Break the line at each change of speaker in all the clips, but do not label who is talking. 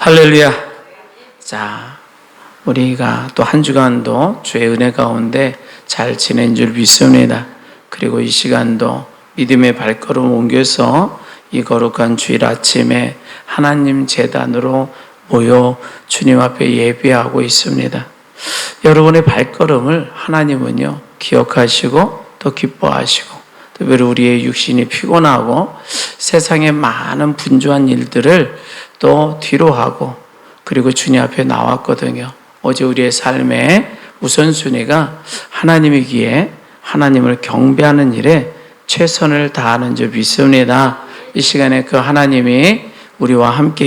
할렐루야. 자, 우리가 또 한 주간도 주의 은혜 가운데 잘 지낸 줄 믿습니다. 그리고 이 시간도 믿음의 발걸음 옮겨서 이 거룩한 주일 아침에 하나님 제단으로 모여 주님 앞에 예배하고 있습니다. 여러분의 발걸음을 하나님은요 기억하시고 또 기뻐하시고, 특별히 우리의 육신이 피곤하고 세상의 많은 분주한 일들을 또 뒤로 하고, 그리고 주님 앞에 나왔거든요. 어제 우리의 삶의 우선순위가 하나님이기에 하나님을 경배하는 일에 최선을 다하는 줄 믿습니다. 이 시간에 그 하나님이 우리와 함께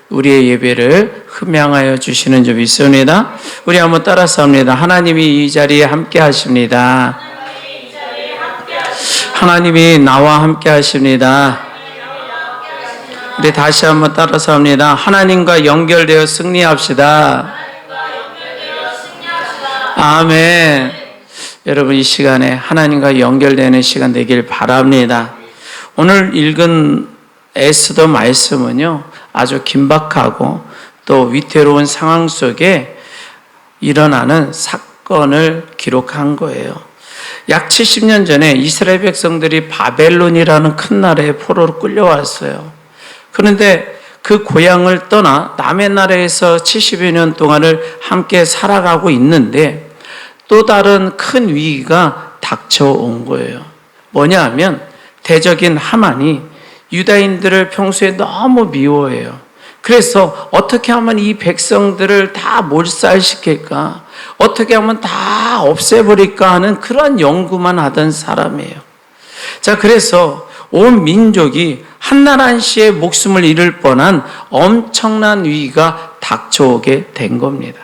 우리의 예배를 흠양하여 주시는 줄 믿습니다. 우리 한번 따라서 합니다. 하나님이 이 자리에 함께 하십니다. 하나님이 나와 함께 하십니다. 우리 다시 한번 따라서 합니다. 하나님과 연결되어 승리합시다. 아멘. 여러분, 이 시간에 하나님과 연결되는 시간 되길 바랍니다. 오늘 읽은 에스더 말씀은요 아주 긴박하고 또 위태로운 상황 속에 일어나는 사건을 기록한 거예요. 약 70년 전에 이스라엘 백성들이 바벨론이라는 큰 나라의 포로로 끌려왔어요. 그런데 그 고향을 떠나 남의 나라에서 70여 년 동안을 함께 살아가고 있는데 또 다른 큰 위기가 닥쳐온 거예요. 뭐냐 하면 대적인 하만이 유다인들을 평소에 너무 미워해요. 그래서 어떻게 하면 이 백성들을 다 몰살시킬까, 어떻게 하면 다 없애버릴까 하는 그런 연구만 하던 사람이에요. 자, 그래서 온 민족이 한나라한시의 목숨을 잃을 뻔한 엄청난 위기가 닥쳐오게 된 겁니다.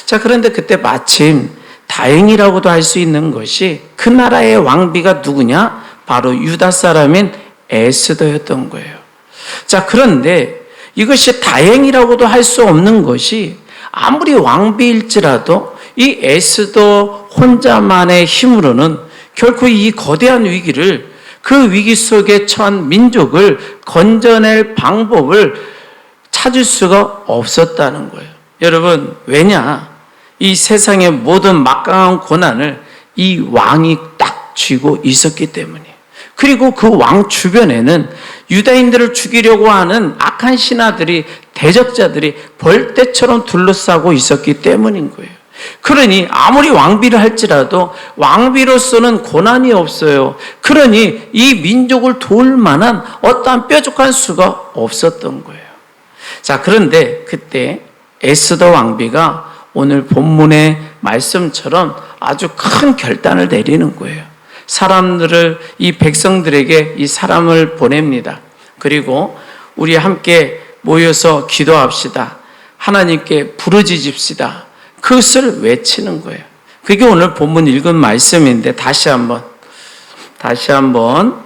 자, 그런데 그때 마침 다행이라고도 할 수 있는 것이 그 나라의 왕비가 누구냐? 바로 유다 사람인 에스더였던 거예요. 자, 그런데 이것이 다행이라고도 할 수 없는 것이, 아무리 왕비일지라도 이 에스더 혼자만의 힘으로는 결코 이 거대한 위기를, 그 위기 속에 처한 민족을 건져낼 방법을 찾을 수가 없었다는 거예요. 여러분, 왜냐? 이 세상의 모든 막강한 고난을 이 왕이 딱 쥐고 있었기 때문이에요. 그리고 그 왕 주변에는 유다인들을 죽이려고 하는 악한 신하들이, 대적자들이 벌떼처럼 둘러싸고 있었기 때문인 거예요. 그러니 아무리 왕비를 할지라도 왕비로서는 고난이 없어요. 그러니 이 민족을 도울 만한 어떠한 뾰족한 수가 없었던 거예요. 자, 그런데 그때 에스더 왕비가 오늘 본문의 말씀처럼 아주 큰 결단을 내리는 거예요. 사람들을, 이 백성들에게 이 사람을 보냅니다. 그리고 우리 함께 모여서 기도합시다. 하나님께 부르짖읍시다. 그것을 외치는 거예요. 그게 오늘 본문 읽은 말씀인데 다시 한번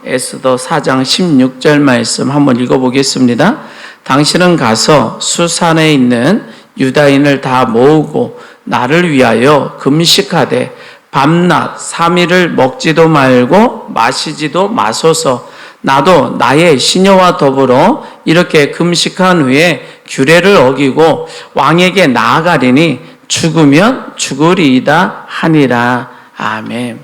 에스더 4장 16절 말씀 한번 읽어보겠습니다. 당신은 가서 수산에 있는 유다인을 다 모으고 나를 위하여 금식하되 밤낮 3일을 먹지도 말고 마시지도 마소서. 나도 나의 시녀와 더불어 이렇게 금식한 후에 규례를 어기고 왕에게 나아가리니 죽으면 죽으리이다 하니라. 아멘.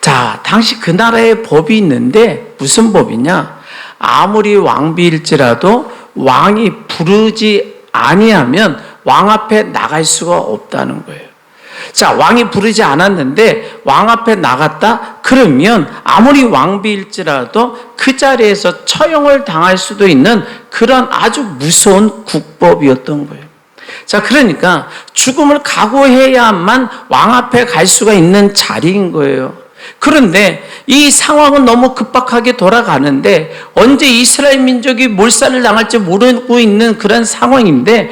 자, 당시 그 나라의 법이 있는데 무슨 법이냐? 아무리 왕비일지라도 왕이 부르지 아니하면 왕 앞에 나갈 수가 없다는 거예요. 자, 왕이 부르지 않았는데 왕 앞에 나갔다? 그러면 아무리 왕비일지라도 그 자리에서 처형을 당할 수도 있는 그런 아주 무서운 국법이었던 거예요. 자, 그러니까 죽음을 각오해야만 왕 앞에 갈 수가 있는 자리인 거예요. 그런데 이 상황은 너무 급박하게 돌아가는데 언제 이스라엘 민족이 몰살을 당할지 모르고 있는 그런 상황인데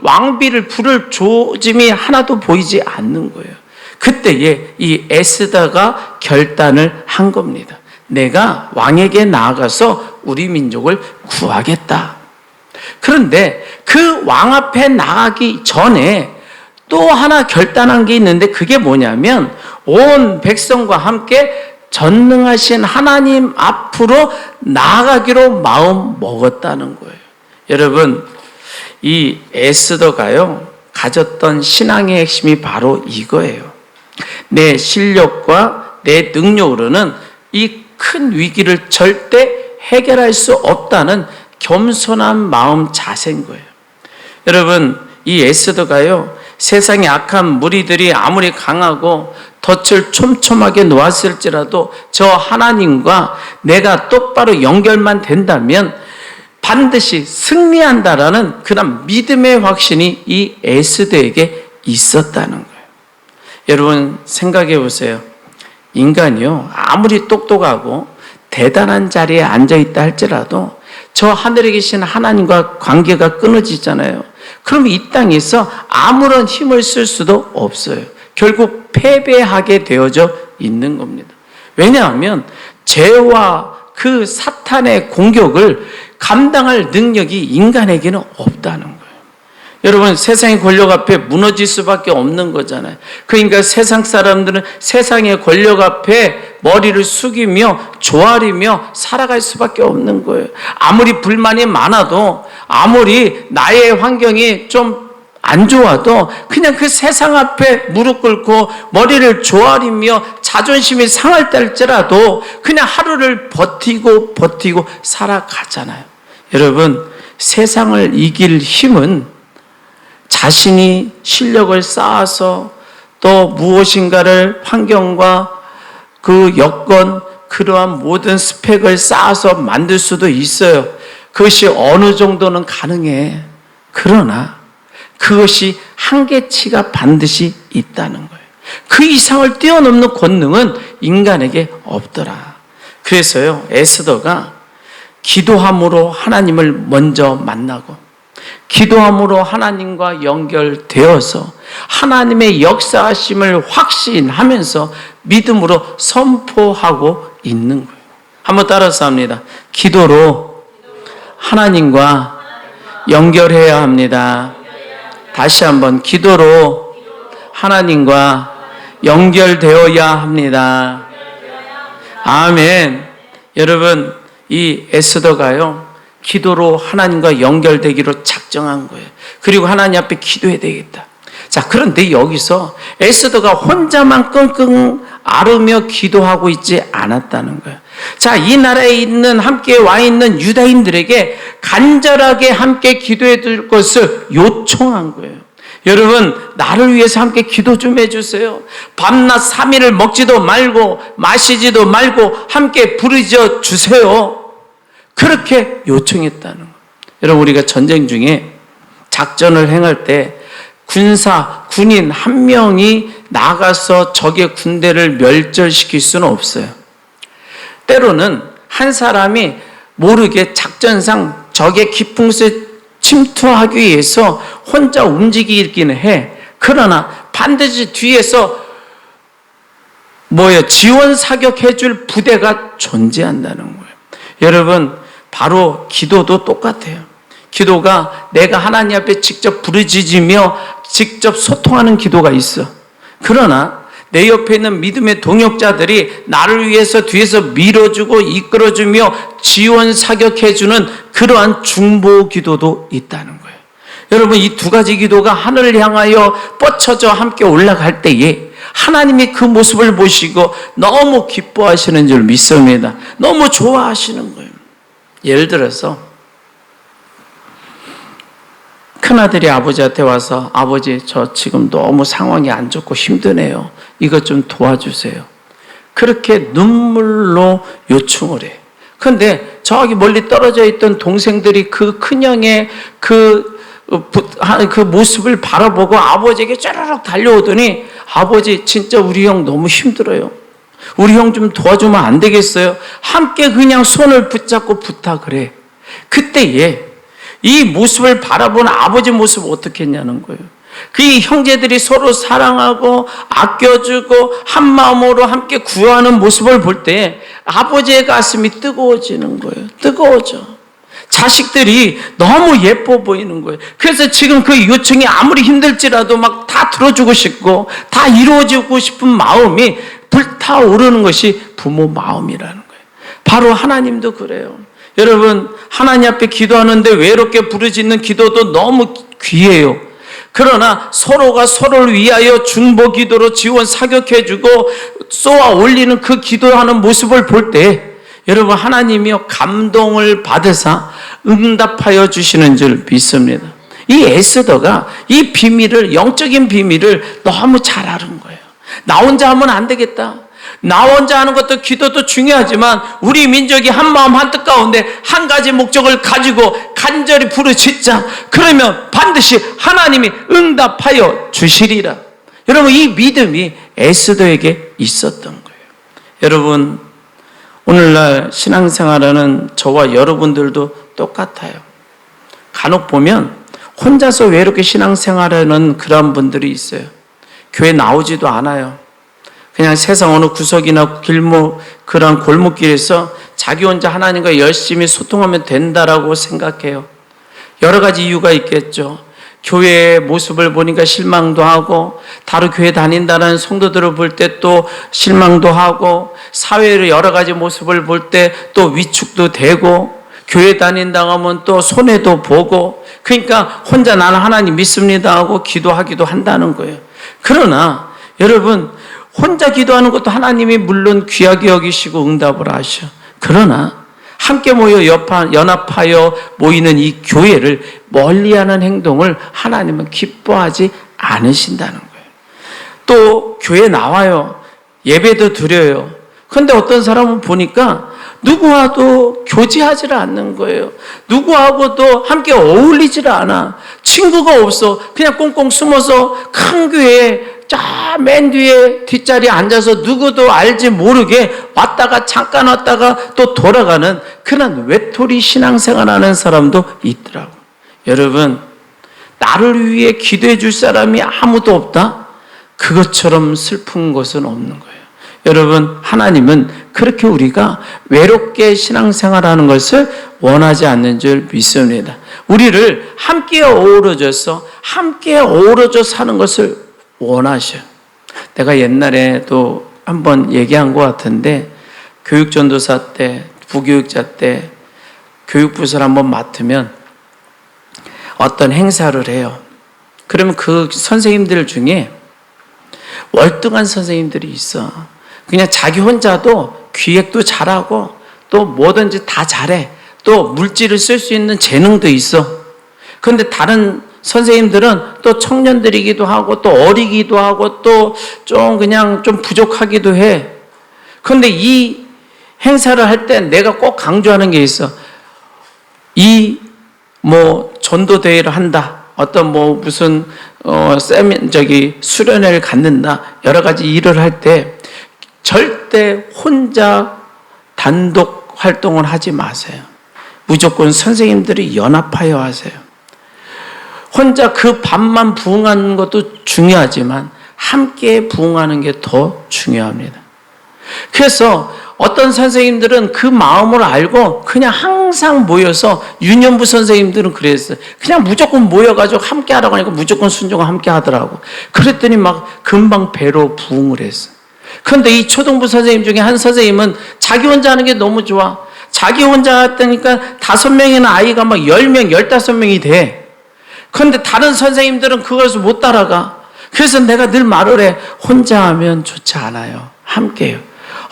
왕비를 부를 조짐이 하나도 보이지 않는 거예요. 그때에 이 에스더가 결단을 한 겁니다. 내가 왕에게 나아가서 우리 민족을 구하겠다. 그런데 그 왕 앞에 나가기 전에 또 하나 결단한 게 있는데 그게 뭐냐면 온 백성과 함께 전능하신 하나님 앞으로 나아가기로 마음 먹었다는 거예요. 여러분, 이 에스더가요, 가졌던 신앙의 핵심이 바로 이거예요. 내 실력과 내 능력으로는 이 큰 위기를 절대 해결할 수 없다는 겸손한 마음 자세인 거예요. 여러분, 이 에스더가요, 세상의 악한 무리들이 아무리 강하고 덫을 촘촘하게 놓았을지라도 저 하나님과 내가 똑바로 연결만 된다면 반드시 승리한다라는 그런 믿음의 확신이 이 에스더에게 있었다는 거예요. 여러분, 생각해 보세요. 인간이요, 아무리 똑똑하고 대단한 자리에 앉아있다 할지라도 저 하늘에 계신 하나님과 관계가 끊어지잖아요. 그럼 이 땅에서 아무런 힘을 쓸 수도 없어요. 결국 패배하게 되어져 있는 겁니다. 왜냐하면 죄와 그 사탄의 공격을 감당할 능력이 인간에게는 없다는 거예요. 여러분, 세상의 권력 앞에 무너질 수밖에 없는 거잖아요. 그러니까 세상 사람들은 세상의 권력 앞에 머리를 숙이며 조아리며 살아갈 수밖에 없는 거예요. 아무리 불만이 많아도, 아무리 나의 환경이 좀 안 좋아도 그냥 그 세상 앞에 무릎 꿇고 머리를 조아리며 자존심이 상할 때일지라도 그냥 하루를 버티고 살아가잖아요. 여러분, 세상을 이길 힘은 자신이 실력을 쌓아서 또 무엇인가를 환경과 그 여건, 그러한 모든 스펙을 쌓아서 만들 수도 있어요. 그것이 어느 정도는 가능해. 그러나 그것이 한계치가 반드시 있다는 거예요. 그 이상을 뛰어넘는 권능은 인간에게 없더라. 그래서요, 에스더가 기도함으로 하나님을 먼저 만나고 기도함으로 하나님과 연결되어서 하나님의 역사하심을 확신하면서 믿음으로 선포하고 있는 거예요. 한번 따라서 합니다. 기도로 하나님과 연결해야 합니다. 다시 한번, 기도로 하나님과 연결되어야 합니다. 아멘. 여러분, 이 에스더가요, 기도로 하나님과 연결되기로 작정한 거예요. 그리고 하나님 앞에 기도해야 되겠다. 자, 그런데 여기서 에스더가 혼자만 끙끙 앓으며 기도하고 있지 않았다는 거예요. 자, 이 나라에 있는, 함께 와 있는 유다인들에게 간절하게 함께 기도해 줄 것을 요청한 거예요. 여러분, 나를 위해서 함께 기도 좀 해주세요. 밤낮 3일을 먹지도 말고 마시지도 말고 함께 부르짖어 주세요. 그렇게 요청했다는 거예요. 여러분, 우리가 전쟁 중에 작전을 행할 때 군인 한 명이 나가서 적의 군대를 멸절시킬 수는 없어요. 때로는 한 사람이 모르게 작전상 적의 기풍수에 침투하기 위해서 혼자 움직이기는 해. 그러나 반드시 뒤에서 지원 사격해줄 부대가 존재한다는 거예요. 여러분, 바로 기도도 똑같아요. 기도가 내가 하나님 앞에 직접 부르짖으며 직접 소통하는 기도가 있어. 그러나 내 옆에 있는 믿음의 동역자들이 나를 위해서 뒤에서 밀어주고 이끌어주며 지원 사격해주는 그러한 중보 기도도 있다는 거예요. 여러분, 이 두 가지 기도가 하늘을 향하여 뻗쳐져 함께 올라갈 때에 하나님이 그 모습을 보시고 너무 기뻐하시는 줄 믿습니다. 너무 좋아하시는 거예요. 예를 들어서 큰아들이 아버지한테 와서, 아버지, 저 지금 너무 상황이 안 좋고 힘드네요. 이것 좀 도와주세요. 그렇게 눈물로 요청을 해요. 그런데 저기 멀리 떨어져 있던 동생들이 그 큰형의 그 모습을 바라보고 아버지에게 쫘르륵 달려오더니, 아버지, 진짜 우리 형 너무 힘들어요. 우리 형 좀 도와주면 안 되겠어요? 함께 그냥 손을 붙잡고 부탁을 해. 그때에 이 모습을 바라보는 아버지 모습을 어떻게 했냐는 거예요. 그 형제들이 서로 사랑하고 아껴주고 한 마음으로 함께 구하는 모습을 볼 때 아버지의 가슴이 뜨거워지는 거예요. 뜨거워져. 자식들이 너무 예뻐 보이는 거예요. 그래서 지금 그 요청이 아무리 힘들지라도 막 다 들어주고 싶고 다 이루어지고 싶은 마음이 불타오르는 것이 부모 마음이라는 거예요. 바로 하나님도 그래요. 여러분, 하나님 앞에 기도하는데 외롭게 부르짖는 기도도 너무 귀해요. 그러나 서로가 서로를 위하여 중보 기도로 지원 사격해주고 쏘아 올리는 그 기도하는 모습을 볼 때 여러분, 하나님이요 감동을 받으사 응답하여 주시는 줄 믿습니다. 이 에스더가 이 비밀을, 영적인 비밀을 너무 잘 아는 거예요. 나 혼자 하면 안 되겠다. 나 혼자 하는 것도 기도도 중요하지만 우리 민족이 한 마음 한 뜻 가운데 한 가지 목적을 가지고 간절히 부르짖자. 그러면 반드시 하나님이 응답하여 주시리라. 여러분, 이 믿음이 에스더에게 있었던 거예요. 여러분, 오늘날 신앙생활하는 저와 여러분들도 똑같아요. 간혹 보면 혼자서 외롭게 신앙생활하는 그런 분들이 있어요. 교회 나오지도 않아요. 그냥 세상 어느 구석이나 길목, 그런 골목길에서 자기 혼자 하나님과 열심히 소통하면 된다라고 생각해요. 여러 가지 이유가 있겠죠. 교회의 모습을 보니까 실망도 하고, 다른 교회 다닌다는 성도들을 볼 때 또 실망도 하고, 사회의 여러 가지 모습을 볼 때 또 위축도 되고, 교회 다닌다고 하면 또 손해도 보고, 그러니까 혼자 나는 하나님 믿습니다 하고 기도하기도 한다는 거예요. 그러나 여러분, 혼자 기도하는 것도 하나님이 물론 귀하게 여기시고 응답을 하셔. 그러나 함께 모여 연합하여 모이는 이 교회를 멀리하는 행동을 하나님은 기뻐하지 않으신다는 거예요. 또 교회 나와요. 예배도 드려요. 그런데 어떤 사람은 보니까 누구와도 교제하지를 않는 거예요. 누구하고도 함께 어울리지를 않아. 친구가 없어. 그냥 꽁꽁 숨어서 큰 교회에 맨 뒤에 뒷자리에 앉아서 누구도 알지 모르게 왔다가 잠깐 왔다가 또 돌아가는 그런 외톨이 신앙생활하는 사람도 있더라고. 여러분, 나를 위해 기도해 줄 사람이 아무도 없다? 그것처럼 슬픈 것은 없는 거예요. 여러분, 하나님은 그렇게 우리가 외롭게 신앙생활하는 것을 원하지 않는 줄 믿습니다. 우리를 함께 어우러져서 함께 어우러져 사는 것을 원하셔. 내가 옛날에도 한번 얘기한 것 같은데, 교육전도사 때, 부교육자 때 교육부서를 한번 맡으면 어떤 행사를 해요. 그러면 그 선생님들 중에 월등한 선생님들이 있어. 그냥 자기 혼자도 기획도 잘하고 또 뭐든지 다 잘해. 또 물질을 쓸 수 있는 재능도 있어. 그런데 다른 선생님들은 또 청년들이기도 하고 또 어리기도 하고 또 좀 그냥 좀 부족하기도 해. 그런데 이 행사를 할 때 내가 꼭 강조하는 게 있어. 이 전도 대회를 한다. 어떤 무슨 수련회를 갖는다. 여러 가지 일을 할 때 절대 혼자 단독 활동을 하지 마세요. 무조건 선생님들이 연합하여 하세요. 혼자 그 밥만 부응하는 것도 중요하지만 함께 부응하는 게 더 중요합니다. 그래서 어떤 선생님들은 그 마음을 알고 그냥 항상 모여서, 유년부 선생님들은 그랬어요. 그냥 무조건 모여가지고 함께 하라고 하니까 무조건 순종을 함께 하더라고. 그랬더니 막 금방 배로 부응을 했어. 그런데 이 초등부 선생님 중에 한 선생님은 자기 혼자 하는 게 너무 좋아. 자기 혼자 했다니까 5명이나 아이가 막 10명, 15명이 돼. 그런데 다른 선생님들은 그것을 못 따라가. 그래서 내가 늘 말을 해. 혼자 하면 좋지 않아요. 함께요.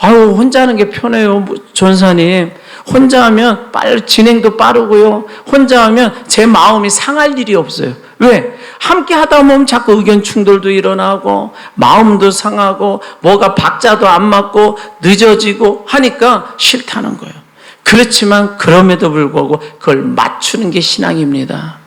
아유, 혼자 하는 게 편해요, 전사님. 혼자 하면 진행도 빠르고요. 혼자 하면 제 마음이 상할 일이 없어요. 왜? 함께 하다 보면 자꾸 의견 충돌도 일어나고 마음도 상하고 뭐가 박자도 안 맞고 늦어지고 하니까 싫다는 거예요. 그렇지만 그럼에도 불구하고 그걸 맞추는 게 신앙입니다.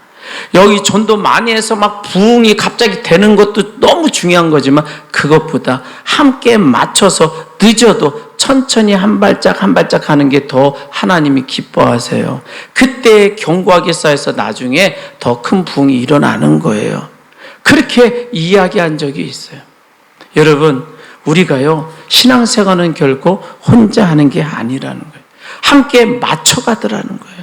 여기 전도 많이 해서 막 부흥이 갑자기 되는 것도 너무 중요한 거지만 그것보다 함께 맞춰서 늦어도 천천히 한 발짝 한 발짝 하는 게 더 하나님이 기뻐하세요. 그때 견고하게 쌓여서 나중에 더 큰 부흥이 일어나는 거예요. 그렇게 이야기한 적이 있어요. 여러분, 우리가요, 신앙생활은 결코 혼자 하는 게 아니라는 거예요. 함께 맞춰가더라는 거예요.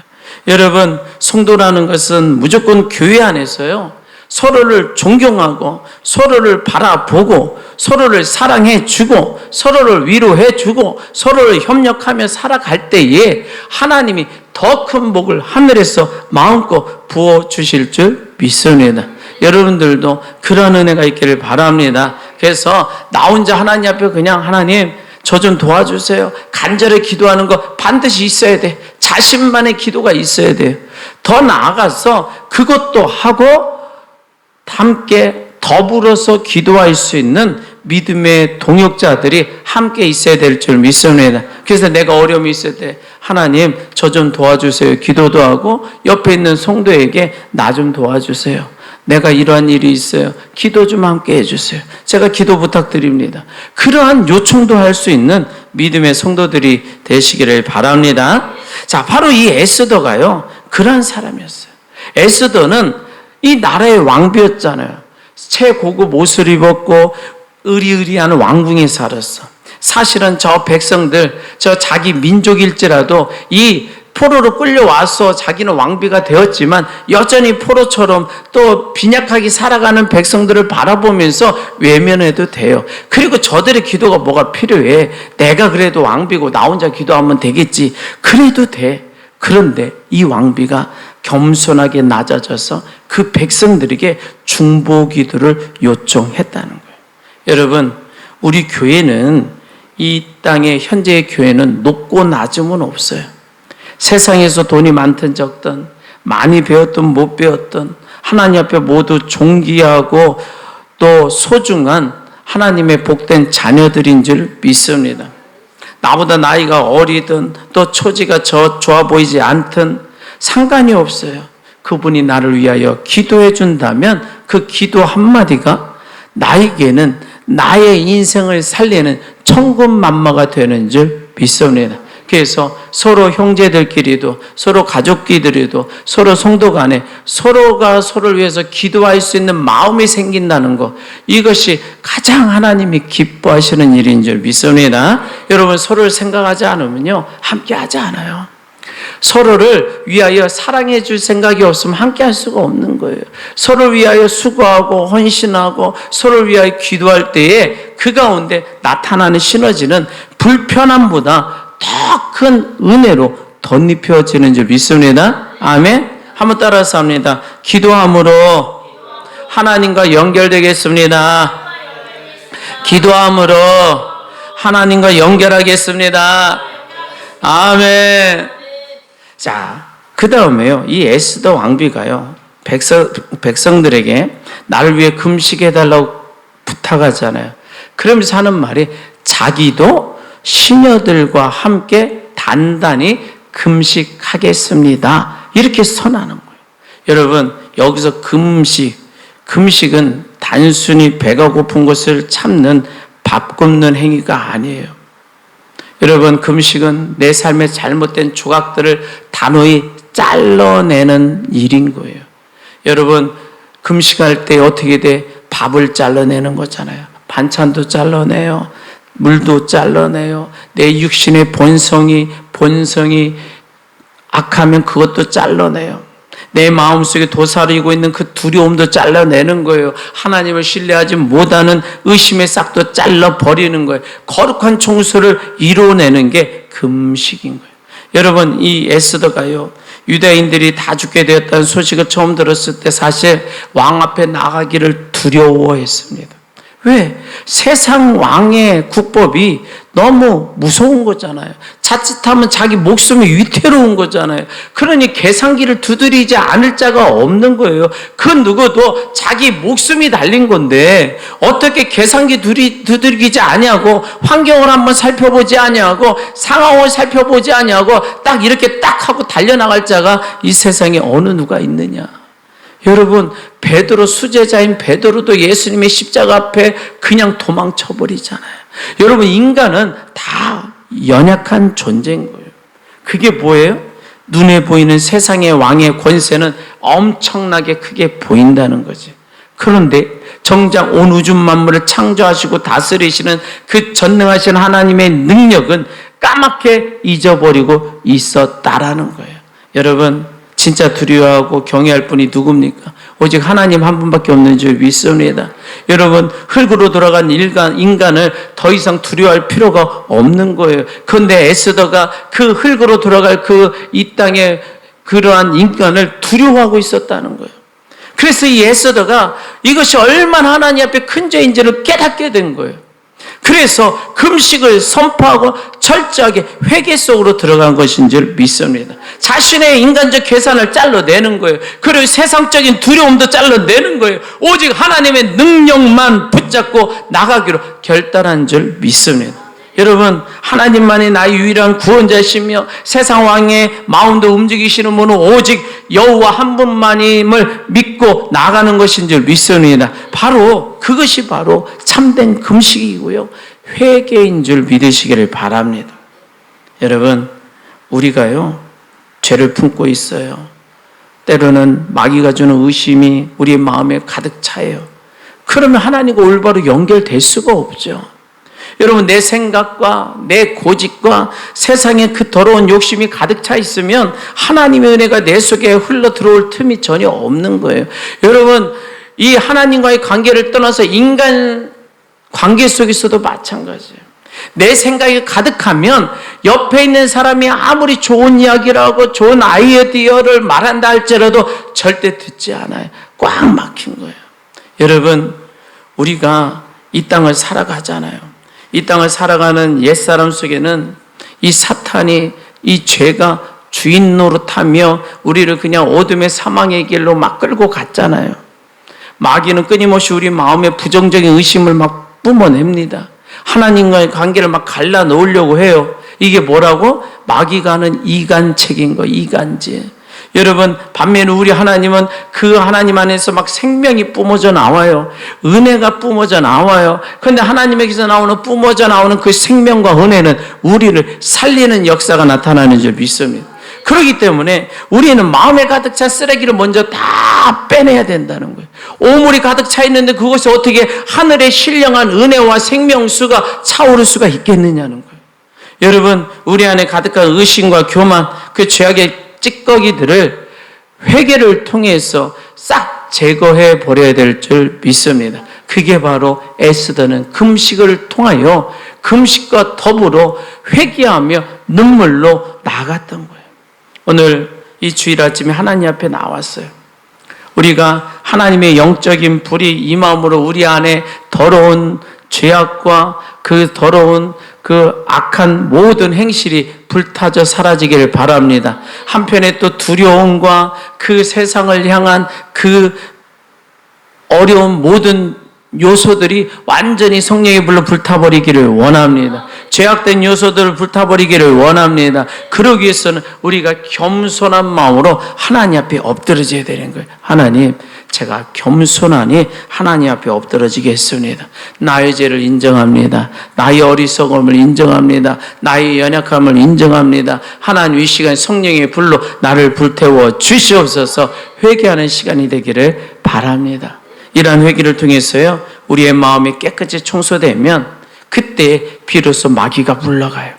여러분, 성도라는 것은 무조건 교회 안에서요, 서로를 존경하고 서로를 바라보고 서로를 사랑해주고 서로를 위로해주고 서로를 협력하며 살아갈 때에 하나님이 더 큰 복을 하늘에서 마음껏 부어주실 줄 믿습니다. 여러분들도 그런 은혜가 있기를 바랍니다. 그래서 나 혼자 하나님 앞에 그냥 하나님 저 좀 도와주세요. 간절히 기도하는 거 반드시 있어야 돼. 자신만의 기도가 있어야 돼요. 더 나아가서 그것도 하고 함께 더불어서 기도할 수 있는 믿음의 동역자들이 함께 있어야 될 줄 믿습니다. 그래서 내가 어려움이 있을 때 하나님 저 좀 도와주세요. 기도도 하고 옆에 있는 성도에게 나 좀 도와주세요. 내가 이러한 일이 있어요. 기도 좀 함께 해주세요. 제가 기도 부탁드립니다. 그러한 요청도 할 수 있는 믿음의 성도들이 되시기를 바랍니다. 자, 바로 이 에스더가요, 그러한 사람이었어요. 에스더는 이 나라의 왕비였잖아요. 최고급 옷을 입었고 의리의리한 왕궁에 살았어. 사실은 저 백성들, 저 자기 민족일지라도 이 포로로 끌려와서 자기는 왕비가 되었지만 여전히 포로처럼 또 빈약하게 살아가는 백성들을 바라보면서 외면해도 돼요. 그리고 저들의 기도가 뭐가 필요해? 내가 그래도 왕비고 나 혼자 기도하면 되겠지. 그래도 돼. 그런데 이 왕비가 겸손하게 낮아져서 그 백성들에게 중보 기도를 요청했다는 거예요. 여러분, 우리 교회는, 이 땅의 현재의 교회는 높고 낮음은 없어요. 세상에서 돈이 많든 적든, 많이 배웠든 못 배웠든 하나님 앞에 모두 존귀하고 또 소중한 하나님의 복된 자녀들인 줄 믿습니다. 나보다 나이가 어리든 또 처지가 좋아 보이지 않든 상관이 없어요. 그분이 나를 위하여 기도해 준다면 그 기도 한마디가 나에게는 나의 인생을 살리는 천군만마가 되는 줄 믿습니다. 그래서 서로 형제들끼리도, 서로 가족끼리도, 서로 성도 간에 서로가 서로를 위해서 기도할 수 있는 마음이 생긴다는 것, 이것이 가장 하나님이 기뻐하시는 일인 줄 믿습니다. 여러분, 서로를 생각하지 않으면요 함께 하지 않아요. 서로를 위하여 사랑해 줄 생각이 없으면 함께 할 수가 없는 거예요. 서로를 위하여 수고하고 헌신하고 서로를 위하여 기도할 때에 그 가운데 나타나는 시너지는 불편함보다 더 큰 은혜로 덧입혀지는 줄 믿습니다. 아멘. 한번 따라서 합니다. 기도함으로 하나님과 연결되겠습니다. 기도함으로 하나님과 연결하겠습니다. 아멘. 자, 그 다음에요, 이 에스더 왕비가요, 백성들에게 나를 위해 금식해달라고 부탁하잖아요. 그러면서 하는 말이 자기도 시녀들과 함께 단단히 금식하겠습니다. 이렇게 선하는 거예요. 여러분, 여기서 금식은 단순히 배가 고픈 것을 참는 밥 굶는 행위가 아니에요. 여러분, 금식은 내 삶의 잘못된 조각들을 단호히 잘라내는 일인 거예요. 여러분, 금식할 때 어떻게 돼? 밥을 잘라내는 거잖아요. 반찬도 잘라내요. 물도 잘라내요. 내 육신의 본성이 악하면 그것도 잘라내요. 내 마음속에 도사리고 있는 그 두려움도 잘라내는 거예요. 하나님을 신뢰하지 못하는 의심의 싹도 잘라버리는 거예요. 거룩한 청소를 이뤄내는 게 금식인 거예요. 여러분, 이 에스더가요, 유다인들이 다 죽게 되었다는 소식을 처음 들었을 때 사실 왕 앞에 나가기를 두려워했습니다. 왜? 세상 왕의 국법이 너무 무서운 거잖아요. 자칫하면 자기 목숨이 위태로운 거잖아요. 그러니 계산기를 두드리지 않을 자가 없는 거예요. 그 누구도 자기 목숨이 달린 건데 어떻게 계산기 두드리지 아니하고 환경을 한번 살펴보지 아니하고 상황을 살펴보지 아니하고 딱 이렇게 딱 하고 달려나갈 자가 이 세상에 어느 누가 있느냐. 여러분, 베드로, 수제자인 베드로도 예수님의 십자가 앞에 그냥 도망쳐버리잖아요. 여러분, 인간은 다 연약한 존재인 거예요. 그게 뭐예요? 눈에 보이는 세상의 왕의 권세는 엄청나게 크게 보인다는 거지. 그런데 정작 온 우주 만물을 창조하시고 다스리시는 그 전능하신 하나님의 능력은 까맣게 잊어버리고 있었다라는 거예요. 여러분, 진짜 두려워하고 경외할 분이 누굽니까? 오직 하나님 한 분밖에 없는 줄 믿습니다. 여러분, 흙으로 돌아간 인간을 더 이상 두려워할 필요가 없는 거예요. 그런데 에스더가 그 흙으로 돌아갈 이 땅에 그러한 인간을 두려워하고 있었다는 거예요. 그래서 이 에스더가 이것이 얼마나 하나님 앞에 큰 죄인지를 깨닫게 된 거예요. 그래서 금식을 선포하고 철저하게 회개 속으로 들어간 것인 줄 믿습니다. 자신의 인간적 계산을 잘라내는 거예요. 그리고 세상적인 두려움도 잘라내는 거예요. 오직 하나님의 능력만 붙잡고 나가기로 결단한 줄 믿습니다. 여러분, 하나님만이 나의 유일한 구원자시며 세상 왕의 마음도 움직이시는 분은 오직 여호와 한 분만임을 믿고 나가는 것인 줄 믿습니다. 그것이 바로 참된 금식이고요, 회개인 줄 믿으시기를 바랍니다. 여러분, 우리가요 죄를 품고 있어요. 때로는 마귀가 주는 의심이 우리의 마음에 가득 차요. 그러면 하나님과 올바로 연결될 수가 없죠. 여러분, 내 생각과 내 고집과 세상의 그 더러운 욕심이 가득 차 있으면 하나님의 은혜가 내 속에 흘러 들어올 틈이 전혀 없는 거예요. 여러분, 이 하나님과의 관계를 떠나서 인간 관계 속에서도 마찬가지예요. 내 생각이 가득하면 옆에 있는 사람이 아무리 좋은 이야기를 하고 좋은 아이디어를 말한다 할지라도 절대 듣지 않아요. 꽉 막힌 거예요. 여러분, 우리가 이 땅을 살아가잖아요. 이 땅을 살아가는 옛사람 속에는 이 사탄이, 이 죄가 주인 노릇하며 우리를 그냥 어둠의 사망의 길로 막 끌고 갔잖아요. 마귀는 끊임없이 우리 마음에 부정적인 의심을 막 뿜어냅니다. 하나님과의 관계를 막 갈라놓으려고 해요. 이게 뭐라고? 마귀가 하는 이간책인 거예요. 이간질. 여러분, 반면에 우리 하나님은 그 하나님 안에서 막 생명이 뿜어져 나와요. 은혜가 뿜어져 나와요. 그런데 하나님에게서 뿜어져 나오는 그 생명과 은혜는 우리를 살리는 역사가 나타나는 줄 믿습니다. 그렇기 때문에 우리는 마음에 가득 찬 쓰레기를 먼저 다 빼내야 된다는 거예요. 오물이 가득 차 있는데 그것이 어떻게 하늘의 신령한 은혜와 생명수가 차오를 수가 있겠느냐는 거예요. 여러분, 우리 안에 가득한 의심과 교만, 그 죄악의 찌꺼기들을 회개를 통해서 싹 제거해 버려야 될 줄 믿습니다. 그게 바로 에스더는 금식을 통하여 금식과 더불어 회개하며 눈물로 나갔던 거예요. 오늘 이 주일 아침에 하나님 앞에 나왔어요. 우리가 하나님의 영적인 불이 이 마음으로 우리 안에 더러운 죄악과 그 더러운 그 악한 모든 행실이 불타져 사라지기를 바랍니다. 한편에 또 두려움과 그 세상을 향한 그 어려운 모든 요소들이 완전히 성령의 불로 불타버리기를 원합니다. 죄악된 요소들을 불타버리기를 원합니다. 그러기 위해서는 우리가 겸손한 마음으로 하나님 앞에 엎드러져야 되는 거예요. 하나님, 제가 겸손하니 하나님 앞에 엎드러지겠습니다. 나의 죄를 인정합니다. 나의 어리석음을 인정합니다. 나의 연약함을 인정합니다. 하나님, 이 시간 성령의 불로 나를 불태워 주시옵소서. 회개하는 시간이 되기를 바랍니다. 이러한 회개를 통해서요, 우리의 마음이 깨끗이 청소되면 그때 비로소 마귀가 물러가요.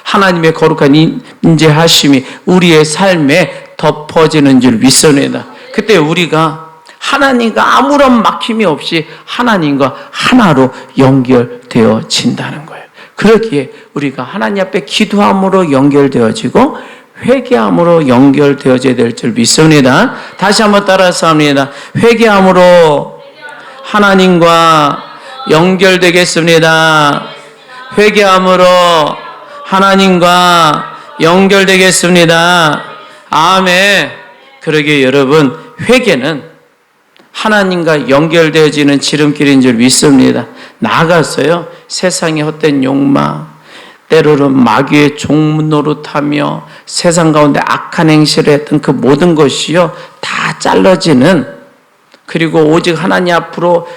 하나님의 거룩한 인재하심이 우리의 삶에 덮어지는 줄 믿습니다. 그때 우리가 하나님과 아무런 막힘이 없이 하나님과 하나로 연결되어진다는 거예요. 그러기에 우리가 하나님 앞에 기도함으로 연결되어지고 회개함으로 연결되어져야 될 줄 믿습니다. 다시 한번 따라서 합니다. 회개함으로 하나님과 연결되겠습니다. 회개함으로 하나님과 연결되겠습니다. 아멘. 그러기에 여러분, 회개는 하나님과 연결되어지는 지름길인 줄 믿습니다. 나아가서요, 세상의 헛된 욕망, 때로는 마귀의 종노릇하며 세상 가운데 악한 행실을 했던 그 모든 것이요, 다 잘라지는, 그리고 오직 하나님 앞으로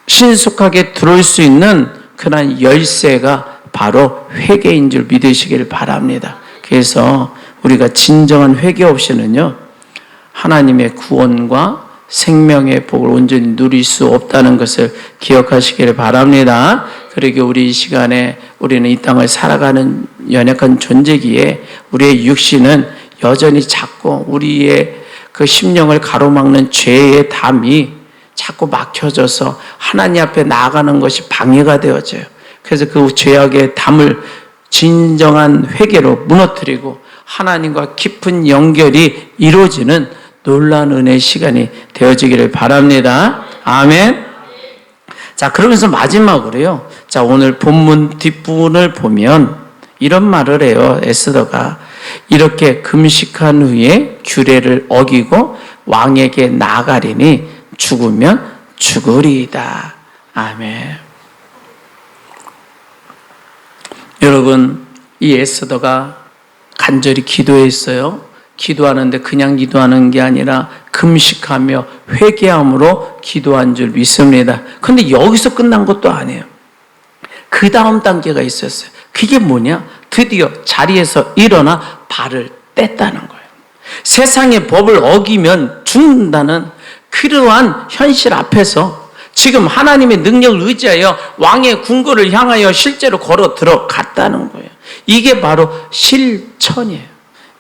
신속하게 들어올 수 있는 그런 열쇠가 바로 회개인 줄 믿으시길 바랍니다. 그래서 우리가 진정한 회개 없이는요, 하나님의 구원과 생명의 복을 온전히 누릴 수 없다는 것을 기억하시기를 바랍니다. 그러기에 우리 이 시간에 우리는 이 땅을 살아가는 연약한 존재기에 우리의 육신은 여전히 자꾸 우리의 그 심령을 가로막는 죄의 담이 자꾸 막혀져서 하나님 앞에 나아가는 것이 방해가 되어져요. 그래서 그 죄악의 담을 진정한 회개로 무너뜨리고 하나님과 깊은 연결이 이루어지는 놀라운 은혜의 시간이 되어지기를 바랍니다. 아멘. 자, 그러면서 마지막으로요. 자, 오늘 본문 뒷부분을 보면 이런 말을 해요. 에스더가 이렇게 금식한 후에 규례를 어기고 왕에게 나아가리니 죽으면 죽으리이다. 아멘. 여러분, 이 에스더가 간절히 기도했어요. 기도하는데 그냥 기도하는 게 아니라 금식하며 회개함으로 기도한 줄 믿습니다. 그런데 여기서 끝난 것도 아니에요. 그 다음 단계가 있었어요. 그게 뭐냐? 드디어 자리에서 일어나 발을 뗐다는 거예요. 세상의 법을 어기면 죽는다는 그러한 현실 앞에서 지금 하나님의 능력을 의지하여 왕의 궁궐을 향하여 실제로 걸어 들어갔다는 거예요. 이게 바로 실천이에요.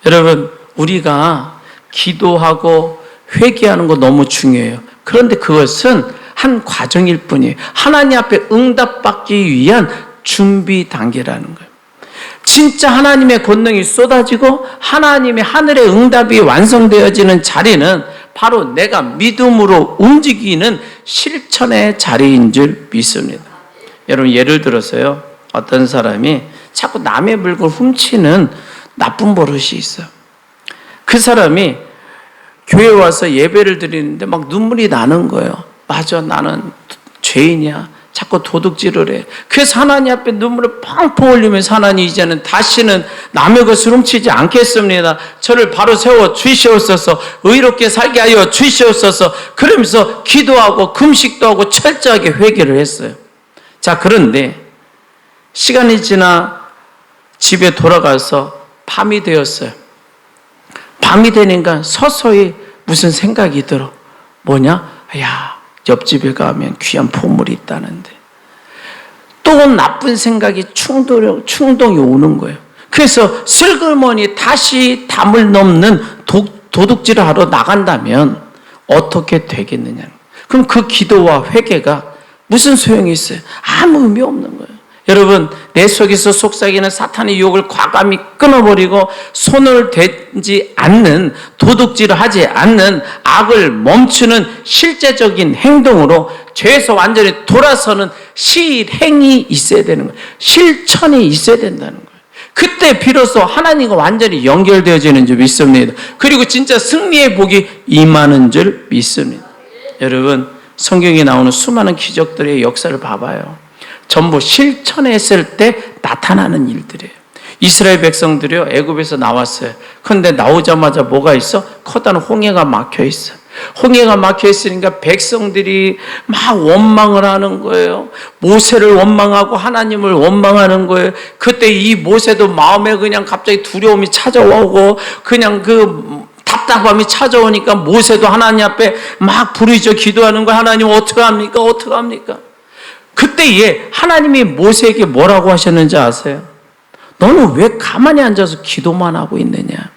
여러분, 우리가 기도하고 회개하는 거 너무 중요해요. 그런데 그것은 한 과정일 뿐이에요. 하나님 앞에 응답받기 위한 준비 단계라는 거예요. 진짜 하나님의 권능이 쏟아지고 하나님의 하늘의 응답이 완성되어지는 자리는 바로 내가 믿음으로 움직이는 실천의 자리인 줄 믿습니다. 여러분, 예를 들어서요, 어떤 사람이 자꾸 남의 물건을 훔치는 나쁜 버릇이 있어요. 그 사람이 교회에 와서 예배를 드리는데 막 눈물이 나는 거예요. 맞아, 나는 죄인이야. 자꾸 도둑질을 해. 그래서 하나님 앞에 눈물을 펑펑 흘리면서 하나님, 이제는 다시는 남의 것을 훔치지 않겠습니다. 저를 바로 세워 주시옵소서. 의롭게 살게 하여 주시옵소서. 그러면서 기도하고 금식도 하고 철저하게 회개를 했어요. 자, 그런데 시간이 지나 집에 돌아가서 밤이 되었어요. 밤이 되니까 서서히 무슨 생각이 들어. 뭐냐? 야, 옆집에 가면 귀한 보물이 있다는데. 또 나쁜 생각이 충동이 오는 거예요. 그래서 슬그머니 다시 담을 넘는 도둑질을 하러 나간다면 어떻게 되겠느냐. 그럼 그 기도와 회개가 무슨 소용이 있어요? 아무 의미 없는 거예요. 여러분, 내 속에서 속삭이는 사탄의 유혹을 과감히 끊어버리고 손을 대지 않는, 도둑질을 하지 않는, 악을 멈추는 실제적인 행동으로 죄에서 완전히 돌아서는 실행이 있어야 되는 거예요. 실천이 있어야 된다는 거예요. 그때 비로소 하나님과 완전히 연결되어지는 줄 믿습니다. 그리고 진짜 승리의 복이 임하는 줄 믿습니다. 여러분, 성경에 나오는 수많은 기적들의 역사를 봐봐요. 전부 실천했을 때 나타나는 일들이에요. 이스라엘 백성들이요, 애굽에서 나왔어요. 그런데 나오자마자 뭐가 있어? 커다란 홍해가 막혀 있어. 홍해가 막혀 있으니까 백성들이 막 원망을 하는 거예요. 모세를 원망하고 하나님을 원망하는 거예요. 그때 이 모세도 마음에 그냥 갑자기 두려움이 찾아오고 그냥 답답함이 찾아오니까 모세도 하나님 앞에 막 부르짖어 기도하는 거예요. 하나님, 어떡합니까? 어떡합니까? 그때에 하나님이 모세에게 뭐라고 하셨는지 아세요? 너는 왜 가만히 앉아서 기도만 하고 있느냐?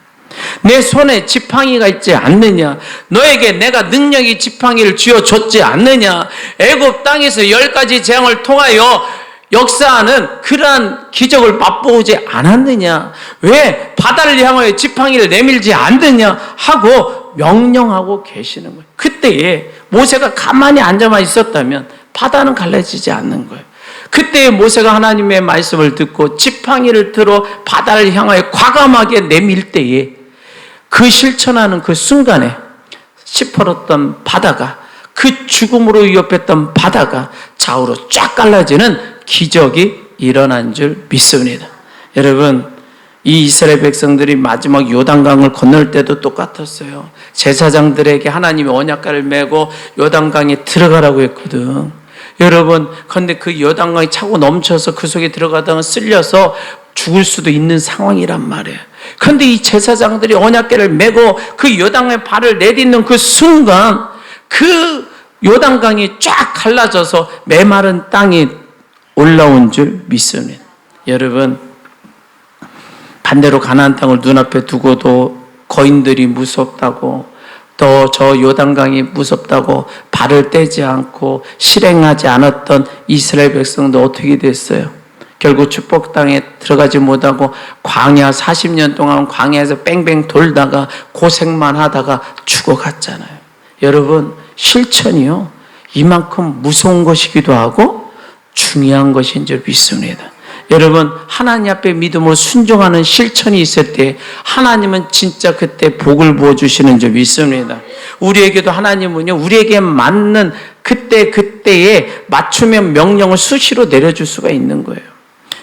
내 손에 지팡이가 있지 않느냐? 너에게 내가 능력이 지팡이를 쥐어줬지 않느냐? 애굽 땅에서 10가지 재앙을 통하여 역사하는 그러한 기적을 맛보지 않았느냐? 왜 바다를 향하여 지팡이를 내밀지 않느냐? 하고 명령하고 계시는 거예요. 그때에 모세가 가만히 앉아만 있었다면 바다는 갈라지지 않는 거예요. 그때 모세가 하나님의 말씀을 듣고 지팡이를 들어 바다를 향하여 과감하게 내밀 때에 그 실천하는 그 순간에 시퍼렀던 바다가, 그 죽음으로 위협했던 바다가 좌우로 쫙 갈라지는 기적이 일어난 줄 믿습니다. 여러분, 이 이스라엘 백성들이 마지막 요단강을 건널 때도 똑같았어요. 제사장들에게 하나님이 언약궤를 메고 요단강에 들어가라고 했거든. 여러분, 그런데 그 요단강이 차고 넘쳐서 그 속에 들어가다가 쓸려서 죽을 수도 있는 상황이란 말이에요. 그런데 이 제사장들이 언약궤를 메고 그 요단강에 발을 내딛는 그 순간 그 요단강이 쫙 갈라져서 메마른 땅이 올라온 줄 믿습니다. 여러분, 반대로 가나안 땅을 눈앞에 두고도 거인들이 무섭다고, 또 저 요단강이 무섭다고 발을 떼지 않고 실행하지 않았던 이스라엘 백성도 어떻게 됐어요? 결국 축복 땅에 들어가지 못하고 광야 40년 동안 광야에서 뺑뺑 돌다가 고생만 하다가 죽어갔잖아요. 여러분, 실천이요, 이만큼 무서운 것이기도 하고 중요한 것인 줄 믿습니다. 여러분, 하나님 앞에 믿음으로 순종하는 실천이 있을 때 하나님은 진짜 그때 복을 부어주시는 줄 믿습니다. 우리에게도 하나님은요, 우리에게 맞는 그때에 맞추면 명령을 수시로 내려줄 수가 있는 거예요.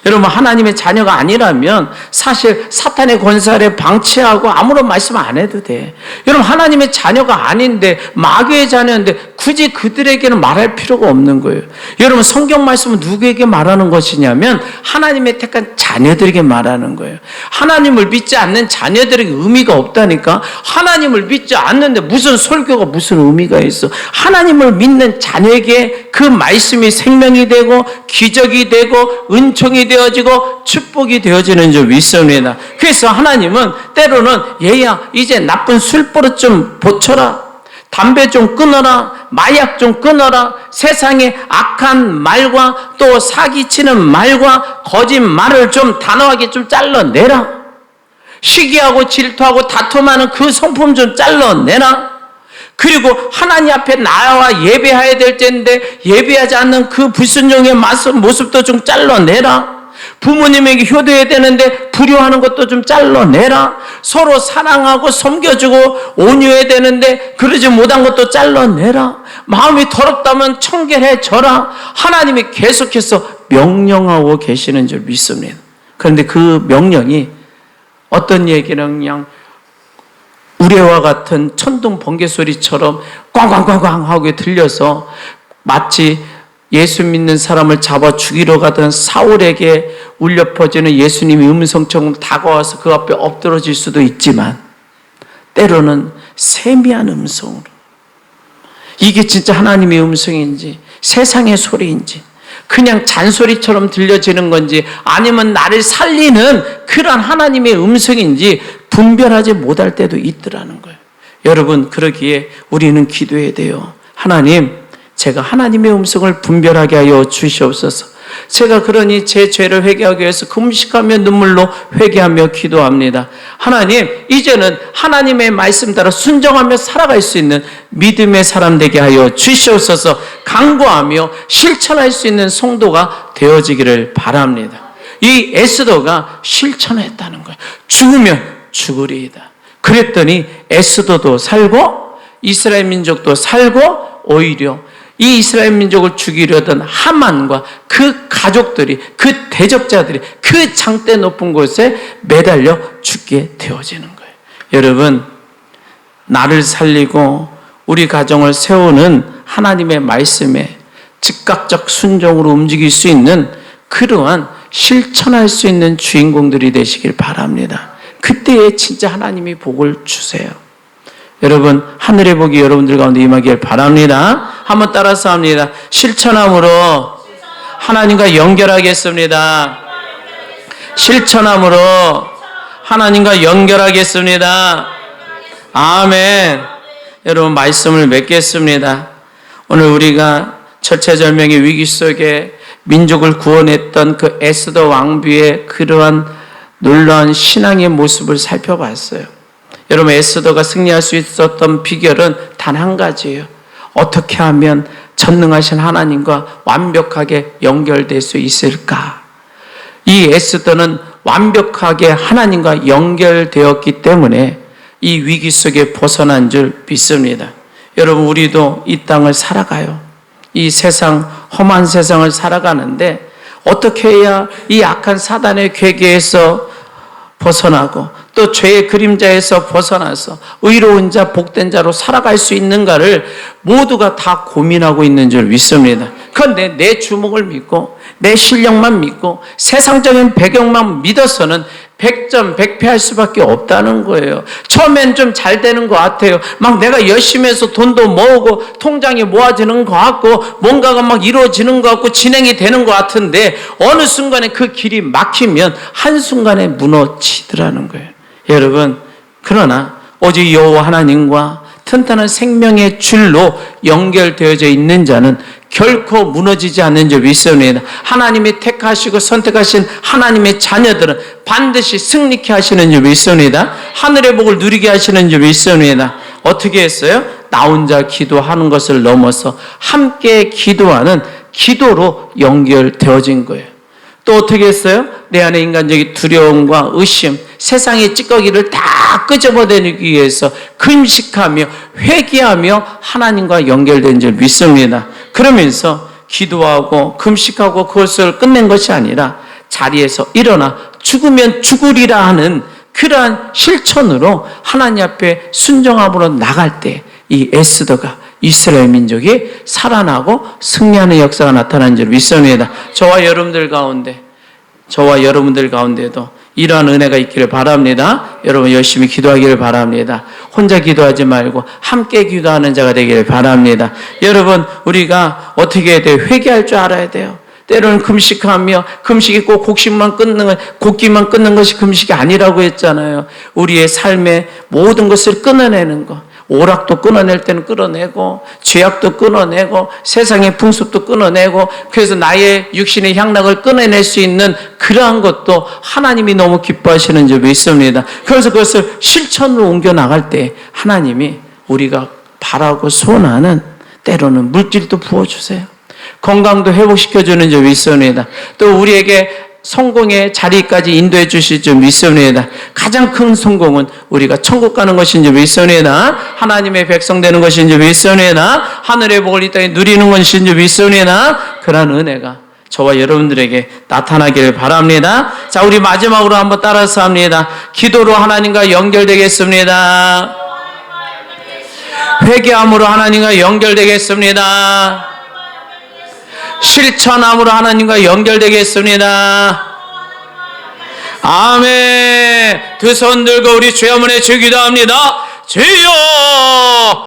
여러분, 하나님의 자녀가 아니라면 사실 사탄의 권세 아래 방치하고 아무런 말씀 안 해도 돼. 여러분, 하나님의 자녀가 아닌데, 마귀의 자녀인데 굳이 그들에게는 말할 필요가 없는 거예요. 여러분, 성경 말씀은 누구에게 말하는 것이냐면 하나님의 택한 자녀들에게 말하는 거예요. 하나님을 믿지 않는 자녀들에게 의미가 없다니까. 하나님을 믿지 않는데 무슨 설교가 무슨 의미가 있어. 하나님을 믿는 자녀에게 그 말씀이 생명이 되고 기적이 되고 은총이 되어지고 축복이 되어지는 줄 믿습니다. 그래서 하나님은 때로는 얘야, 이제 나쁜 술버릇 좀 고쳐라, 담배 좀 끊어라, 마약 좀 끊어라, 세상의 악한 말과 또 사기치는 말과 거짓말을 좀 단호하게 좀 잘라내라, 시기하고 질투하고 다툼하는 그 성품 좀 잘라내라, 그리고 하나님 앞에 나와 예배해야 될 텐데 예배하지 않는 그 불순종의 모습도 좀 잘라내라, 부모님에게 효도해야 되는데 불효하는 것도 좀 잘라내라, 서로 사랑하고 섬겨주고 온유해야 되는데 그러지 못한 것도 잘라내라, 마음이 더럽다면 청결해져라. 하나님이 계속해서 명령하고 계시는 줄 믿습니다. 그런데 그 명령이 어떤 얘기는 그냥 우레와 같은 천둥 번개 소리처럼 꽝꽝꽝꽝 하고 들려서 마치 예수 믿는 사람을 잡아 죽이러 가던 사울에게 울려 퍼지는 예수님의 음성처럼 다가와서 그 앞에 엎드러질 수도 있지만, 때로는 세미한 음성으로, 이게 진짜 하나님의 음성인지 세상의 소리인지 그냥 잔소리처럼 들려지는 건지 아니면 나를 살리는 그런 하나님의 음성인지 분별하지 못할 때도 있더라는 거예요. 여러분, 그러기에 우리는 기도해야 돼요. 하나님, 제가 하나님의 음성을 분별하게 하여 주시옵소서. 제가 그러니 제 죄를 회개하기 위해서 금식하며 눈물로 회개하며 기도합니다. 하나님, 이제는 하나님의 말씀 따라 순종하며 살아갈 수 있는 믿음의 사람 되게 하여 주시옵소서. 강구하며 실천할 수 있는 성도가 되어지기를 바랍니다. 이 에스더가 실천했다는 거예요. 죽으면 죽으리이다. 그랬더니 에스더도 살고 이스라엘 민족도 살고, 오히려 이 이스라엘 민족을 죽이려던 하만과 그 가족들이, 그 대적자들이 그 장대 높은 곳에 매달려 죽게 되어지는 거예요. 여러분, 나를 살리고 우리 가정을 세우는 하나님의 말씀에 즉각적 순종으로 움직일 수 있는 그러한 실천할 수 있는 주인공들이 되시길 바랍니다. 그때에 진짜 하나님이 복을 주세요. 여러분, 하늘의 복이 여러분들 가운데 임하길 바랍니다. 한번 따라서 합니다. 실천함으로 하나님과 연결하겠습니다. 실천함으로 하나님과 연결하겠습니다. 아멘. 여러분, 말씀을 맺겠습니다. 오늘 우리가 절체절명의 위기 속에 민족을 구원했던 그 에스더 왕비의 그러한 놀라운 신앙의 모습을 살펴봤어요. 여러분, 에스더가 승리할 수 있었던 비결은 단 한 가지예요. 어떻게 하면 전능하신 하나님과 완벽하게 연결될 수 있을까? 이 에스더는 완벽하게 하나님과 연결되었기 때문에 이 위기 속에 벗어난 줄 믿습니다. 여러분, 우리도 이 땅을 살아가요. 이 세상, 험한 세상을 살아가는데 어떻게 해야 이 악한 사단의 괴계에서 벗어나고 또 죄의 그림자에서 벗어나서 의로운 자, 복된 자로 살아갈 수 있는가를 모두가 다 고민하고 있는 줄 믿습니다. 그런데 내 주먹을 믿고 내 실력만 믿고 세상적인 배경만 믿어서는 100점 100패 할 수밖에 없다는 거예요. 처음엔 좀 잘 되는 것 같아요. 막 내가 열심히 해서 돈도 모으고 통장이 모아지는 것 같고 뭔가가 막 이루어지는 것 같고 진행이 되는 것 같은데 어느 순간에 그 길이 막히면 한순간에 무너지더라는 거예요. 여러분, 그러나 오직 여호와 하나님과 튼튼한 생명의 줄로 연결되어져 있는 자는 결코 무너지지 않는 줄 믿습니다. 하나님이 택하시고 선택하신 하나님의 자녀들은 반드시 승리케 하시는 줄 믿습니다. 하늘의 복을 누리게 하시는 줄 믿습니다. 어떻게 했어요? 나 혼자 기도하는 것을 넘어서 함께 기도하는 기도로 연결되어진 거예요. 또 어떻게 했어요? 내 안에 인간적인 두려움과 의심, 세상의 찌꺼기를 다 끄집어내기 위해서 금식하며 회개하며 하나님과 연결된 줄 믿습니다. 그러면서 기도하고 금식하고 그것을 끝낸 것이 아니라 자리에서 일어나 죽으면 죽으리라 하는 그러한 실천으로 하나님 앞에 순종함으로 나갈 때 이 에스더가 이스라엘 민족이 살아나고 승리하는 역사가 나타난 줄 믿습니다. 저와 여러분들 가운데도 이러한 은혜가 있기를 바랍니다. 여러분 열심히 기도하기를 바랍니다. 혼자 기도하지 말고 함께 기도하는 자가 되기를 바랍니다. 여러분 우리가 어떻게 해야 돼요? 회개할 줄 알아야 돼요. 때로는 금식하며 금식이 꼭 곡식만 곡기만 끊는 것이 금식이 아니라고 했잖아요. 우리의 삶의 모든 것을 끊어내는 것. 오락도 끊어낼 때는 끊어내고 죄악도 끊어내고 세상의 풍습도 끊어내고 그래서 나의 육신의 향락을 끊어낼 수 있는 그러한 것도 하나님이 너무 기뻐하시는 줄 믿습니다. 그래서 그것을 실천으로 옮겨나갈 때 하나님이 우리가 바라고 소원하는 때로는 물질도 부어주세요. 건강도 회복시켜주는 줄 믿습니다. 또 우리에게 성공의 자리까지 인도해 주실 줄 믿습니다. 가장 큰 성공은 우리가 천국 가는 것인 줄 믿습니다. 하나님의 백성 되는 것인 줄 믿습니다. 하늘의 복을 이 땅에 누리는 것인 줄 믿습니다. 그러한 은혜가 저와 여러분들에게 나타나기를 바랍니다. 자, 우리 마지막으로 한번 따라서 합니다. 기도로 하나님과 연결되겠습니다. 회개함으로 하나님과 연결되겠습니다. 실천함으로 하나님과 연결되겠습니다. 아멘. 두 손 들고 우리 주여 한번 외쳐 기도합니다. 주여